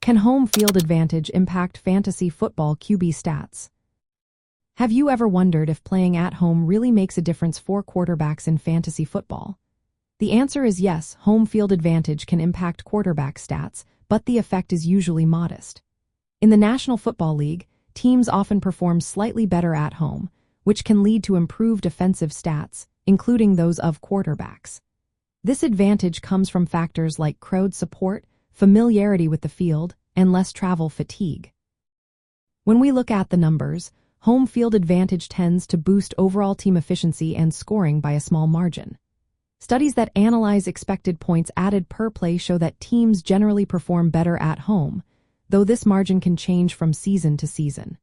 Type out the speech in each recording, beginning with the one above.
Can home field advantage impact fantasy football QB stats? Have you ever wondered if playing at home really makes a difference for quarterbacks in fantasy football? The answer is yes, home field advantage can impact quarterback stats, but the effect is usually modest. In the National Football League, teams often perform slightly better at home, which can lead to improved offensive stats, including those of quarterbacks. This advantage comes from factors like crowd support, familiarity with the field, and less travel fatigue. When we look at the numbers, home field advantage tends to boost overall team efficiency and scoring by a small margin. Studies that analyze expected points added per play show that teams generally perform better at home, though this margin can change from season to season.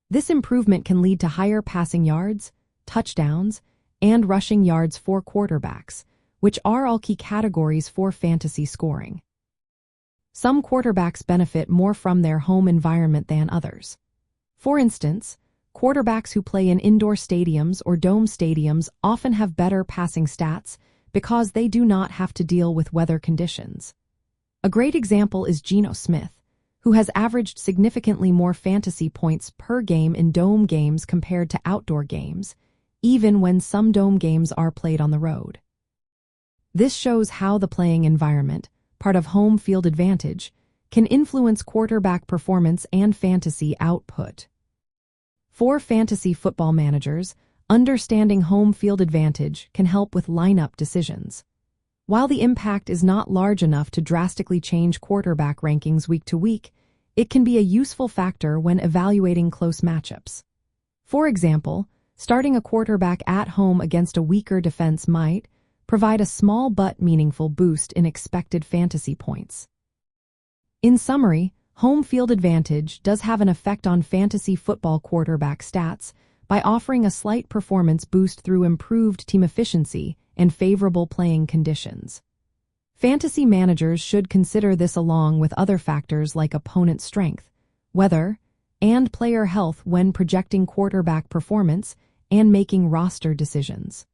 This improvement can lead to higher passing yards, touchdowns, and rushing yards for quarterbacks, which are all key categories for fantasy scoring. Some quarterbacks benefit more from their home environment than others. For instance, quarterbacks who play in indoor stadiums or dome stadiums often have better passing stats because they do not have to deal with weather conditions. A great example is Geno Smith, who has averaged significantly more fantasy points per game in dome games compared to outdoor games, even when some dome games are played on the road. This shows how the playing environment, part of home field advantage, can influence quarterback performance and fantasy output. For fantasy football managers, understanding home field advantage can help with lineup decisions. While the impact is not large enough to drastically change quarterback rankings week to week, it can be a useful factor when evaluating close matchups. For example, starting a quarterback at home against a weaker defense might provide a small but meaningful boost in expected fantasy points. In summary, home field advantage does have an effect on fantasy football quarterback stats by offering a slight performance boost through improved team efficiency and favorable playing conditions. Fantasy managers should consider this along with other factors like opponent strength, weather, and player health when projecting quarterback performance and making roster decisions.